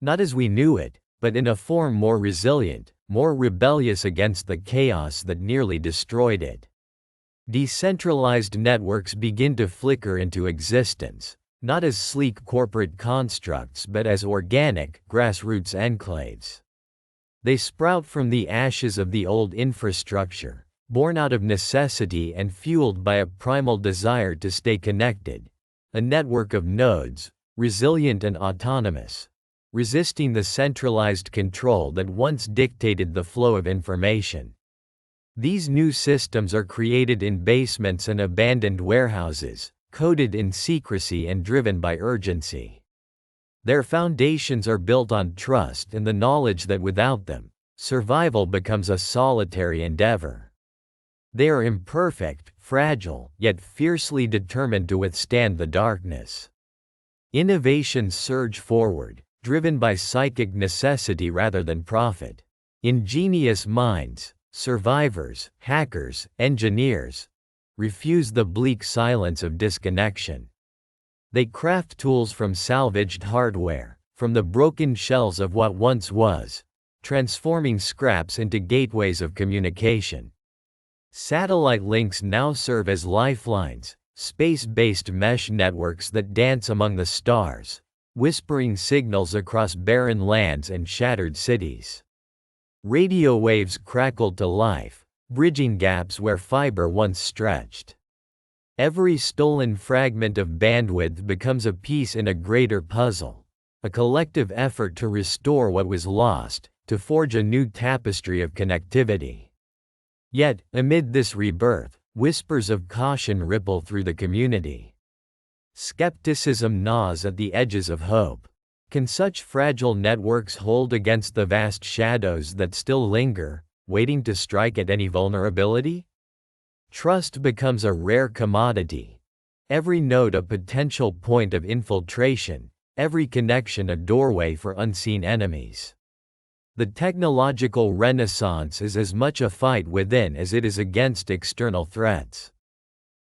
Not as we knew it, but in a form more resilient, more rebellious against the chaos that nearly destroyed it. Decentralized networks begin to flicker into existence, not as sleek corporate constructs but as organic, grassroots enclaves. They sprout from the ashes of the old infrastructure, born out of necessity and fueled by a primal desire to stay connected, a network of nodes, resilient and autonomous, resisting the centralized control that once dictated the flow of information. These new systems are created in basements and abandoned warehouses, coded in secrecy and driven by urgency. Their foundations are built on trust and the knowledge that without them, survival becomes a solitary endeavor. They are imperfect, fragile, yet fiercely determined to withstand the darkness. Innovations surge forward, driven by psychic necessity rather than profit. Ingenious minds, survivors, hackers, engineers, refuse the bleak silence of disconnection. They craft tools from salvaged hardware, from the broken shells of what once was, transforming scraps into gateways of communication. Satellite links now serve as lifelines, space-based mesh networks that dance among the stars, whispering signals across barren lands and shattered cities. Radio waves crackled to life, bridging gaps where fiber once stretched. Every stolen fragment of bandwidth becomes a piece in a greater puzzle, a collective effort to restore what was lost, to forge a new tapestry of connectivity. Yet, amid this rebirth, whispers of caution ripple through the community. Skepticism gnaws at the edges of hope. Can such fragile networks hold against the vast shadows that still linger, waiting to strike at any vulnerability? Trust becomes a rare commodity. Every node a potential point of infiltration, every connection a doorway for unseen enemies. The technological renaissance is as much a fight within as it is against external threats.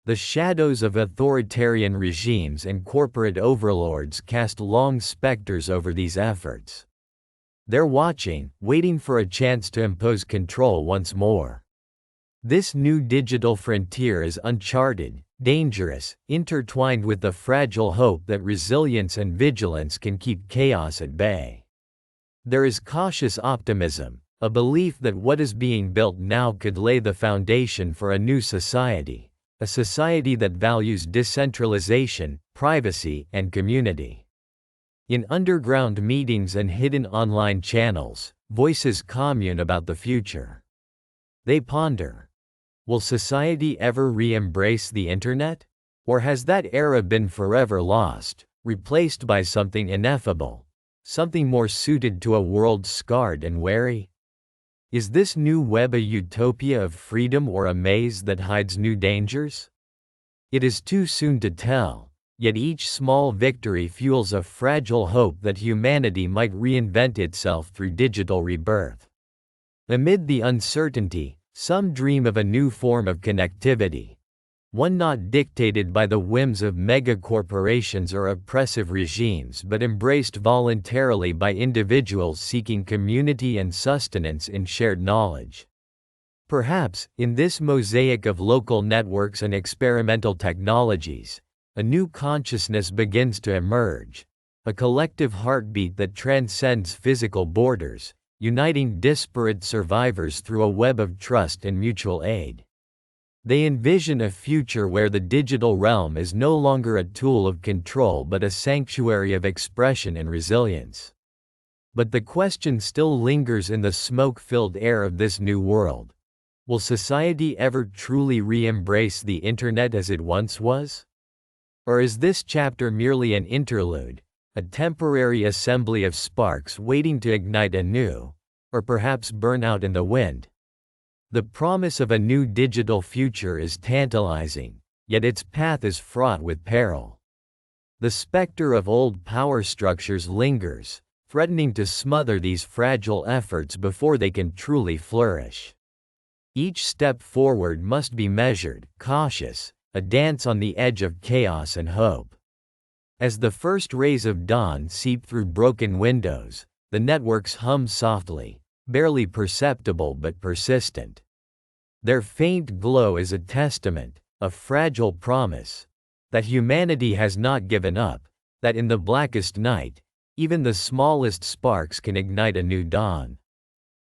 The shadows of authoritarian regimes and corporate overlords cast long specters over these efforts. They're watching, waiting for a chance to impose control once more. This new digital frontier is uncharted, dangerous, intertwined with the fragile hope that resilience and vigilance can keep chaos at bay. There is cautious optimism, a belief that what is being built now could lay the foundation for a new society, a society that values decentralization, privacy, and community. In underground meetings and hidden online channels, voices commune about the future. They ponder, will society ever re-embrace the internet? Or has that era been forever lost, replaced by something ineffable, something more suited to a world scarred and wary? Is this new web a utopia of freedom or a maze that hides new dangers? It is too soon to tell, yet each small victory fuels a fragile hope that humanity might reinvent itself through digital rebirth. Amid the uncertainty, some dream of a new form of connectivity, one not dictated by the whims of megacorporations or oppressive regimes but embraced voluntarily by individuals seeking community and sustenance in shared knowledge. Perhaps, in this mosaic of local networks and experimental technologies, a new consciousness begins to emerge, a collective heartbeat that transcends physical borders, uniting disparate survivors through a web of trust and mutual aid. They envision a future where the digital realm is no longer a tool of control but a sanctuary of expression and resilience. But the question still lingers in the smoke-filled air of this new world. Will society ever truly re-embrace the internet as it once was? Or is this chapter merely an interlude, a temporary assembly of sparks waiting to ignite anew, or perhaps burn out in the wind? The promise of a new digital future is tantalizing, yet its path is fraught with peril. The specter of old power structures lingers, threatening to smother these fragile efforts before they can truly flourish. Each step forward must be measured, cautious, a dance on the edge of chaos and hope. As the first rays of dawn seep through broken windows, the networks hum softly, barely perceptible but persistent. Their faint glow is a testament, a fragile promise, that humanity has not given up, that in the blackest night, even the smallest sparks can ignite a new dawn.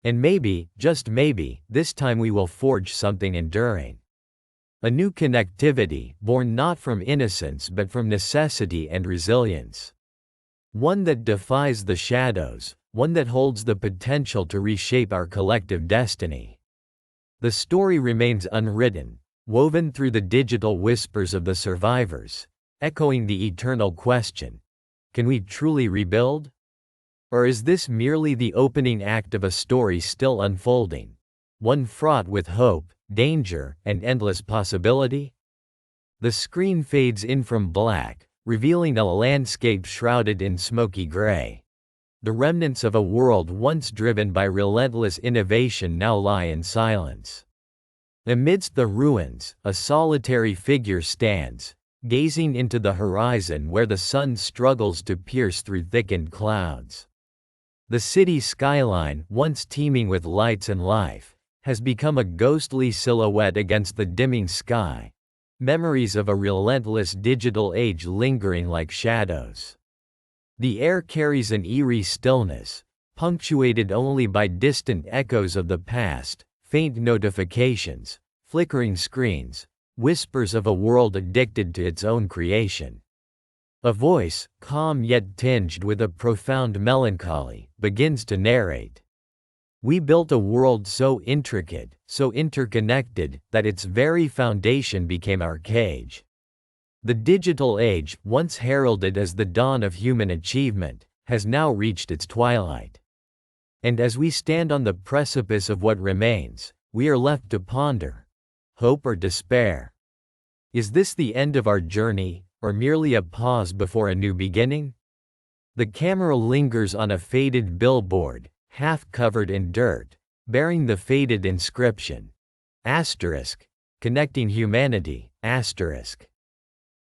And maybe, just maybe, this time we will forge something enduring. A new connectivity, born not from innocence but from necessity and resilience. One that defies the shadows, one that holds the potential to reshape our collective destiny. The story remains unwritten, woven through the digital whispers of the survivors, echoing the eternal question: can we truly rebuild? Or is this merely the opening act of a story still unfolding, one fraught with hope, danger, and endless possibility? The screen fades in from black, revealing a landscape shrouded in smoky gray. The remnants of a world once driven by relentless innovation now lie in silence. Amidst the ruins, a solitary figure stands, gazing into the horizon where the sun struggles to pierce through thickened clouds. The city skyline, once teeming with lights and life, has become a ghostly silhouette against the dimming sky, memories of a relentless digital age lingering like shadows. The air carries an eerie stillness, punctuated only by distant echoes of the past, faint notifications, flickering screens, whispers of a world addicted to its own creation. A voice, calm yet tinged with a profound melancholy, begins to narrate. We built a world so intricate, so interconnected, that its very foundation became our cage. The digital age, once heralded as the dawn of human achievement, has now reached its twilight. And as we stand on the precipice of what remains, we are left to ponder: hope or despair? Is this the end of our journey, or merely a pause before a new beginning? The camera lingers on a faded billboard, half covered in dirt, bearing the faded inscription: asterisk, connecting humanity, asterisk.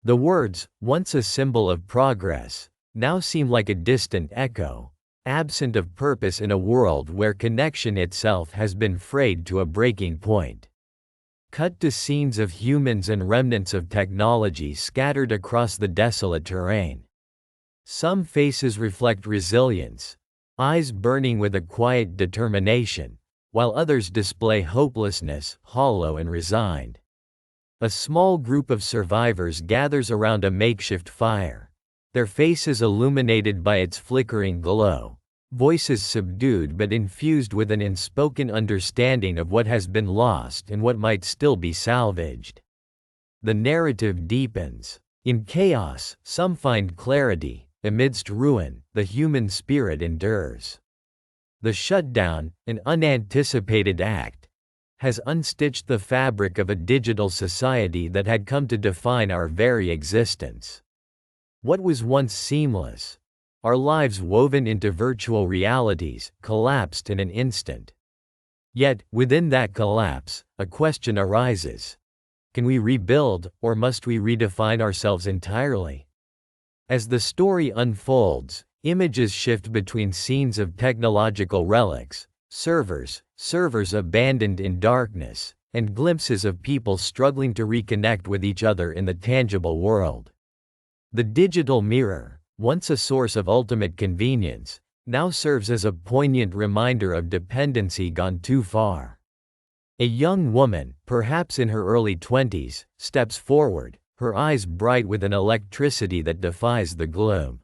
The words, once a symbol of progress, now seem like a distant echo, absent of purpose in a world where connection itself has been frayed to a breaking point. Cut to scenes of humans and remnants of technology scattered across the desolate terrain. Some faces reflect resilience, eyes burning with a quiet determination, while others display hopelessness, hollow and resigned. A small group of survivors gathers around a makeshift fire, their faces illuminated by its flickering glow, voices subdued but infused with an unspoken understanding of what has been lost and what might still be salvaged. The narrative deepens. In chaos, some find clarity. Amidst ruin, the human spirit endures. The shutdown, an unanticipated act, has unstitched the fabric of a digital society that had come to define our very existence. What was once seamless, our lives woven into virtual realities, collapsed in an instant. Yet, within that collapse, a question arises: can we rebuild, or must we redefine ourselves entirely? As the story unfolds, images shift between scenes of technological relics, servers abandoned in darkness, and glimpses of people struggling to reconnect with each other in the tangible world. The digital mirror, once a source of ultimate convenience, now serves as a poignant reminder of dependency gone too far. A young woman, perhaps in her early 20s, steps forward, her eyes bright with an electricity that defies the gloom.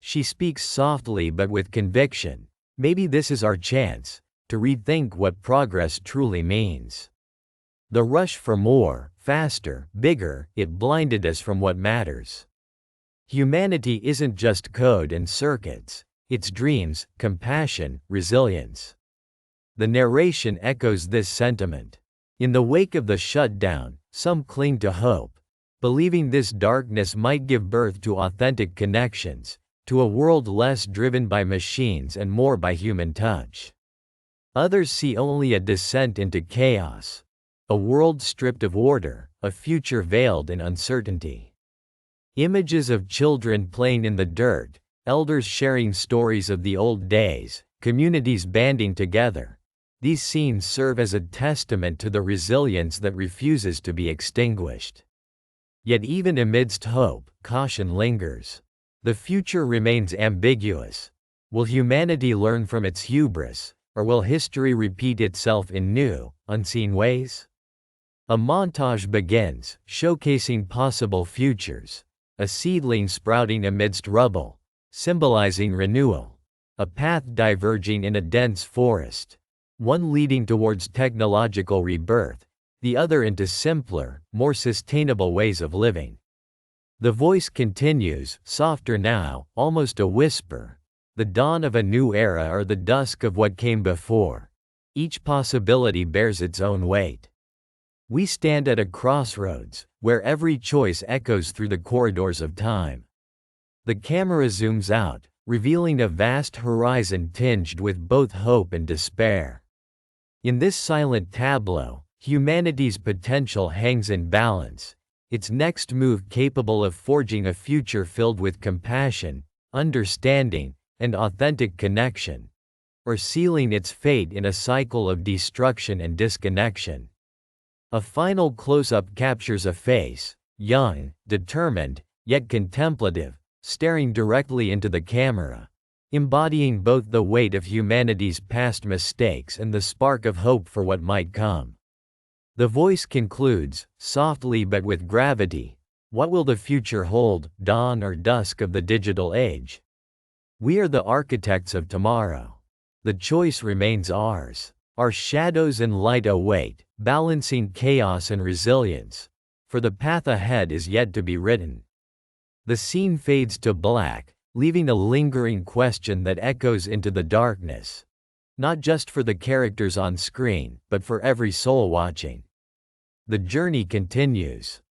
She speaks softly but with conviction: maybe this is our chance to rethink what progress truly means. The rush for more, faster, bigger, it blinded us from what matters. Humanity isn't just code and circuits, it's dreams, compassion, resilience. The narration echoes this sentiment. In the wake of the shutdown, some cling to hope, believing this darkness might give birth to authentic connections, to a world less driven by machines and more by human touch. Others see only a descent into chaos, a world stripped of order, a future veiled in uncertainty. Images of children playing in the dirt, elders sharing stories of the old days, communities banding together. These scenes serve as a testament to the resilience that refuses to be extinguished. Yet even amidst hope, caution lingers. The future remains ambiguous. Will humanity learn from its hubris, or will history repeat itself in new, unseen ways? A montage begins, showcasing possible futures. A seedling sprouting amidst rubble, symbolizing renewal. A path diverging in a dense forest, one leading towards technological rebirth, the other into simpler, more sustainable ways of living. The voice continues, softer now, almost a whisper: the dawn of a new era or the dusk of what came before. Each possibility bears its own weight. We stand at a crossroads, where every choice echoes through the corridors of time. The camera zooms out, revealing a vast horizon tinged with both hope and despair. In this silent tableau, humanity's potential hangs in balance, its next move capable of forging a future filled with compassion, understanding, and authentic connection, or sealing its fate in a cycle of destruction and disconnection. A final close-up captures a face, young, determined, yet contemplative, staring directly into the camera, embodying both the weight of humanity's past mistakes and the spark of hope for what might come. The voice concludes, softly but with gravity: what will the future hold, dawn or dusk of the digital age? We are the architects of tomorrow. The choice remains ours. Our shadows and light await, balancing chaos and resilience. For the path ahead is yet to be written. The scene fades to black, leaving a lingering question that echoes into the darkness. Not just for the characters on screen, but for every soul watching. The journey continues.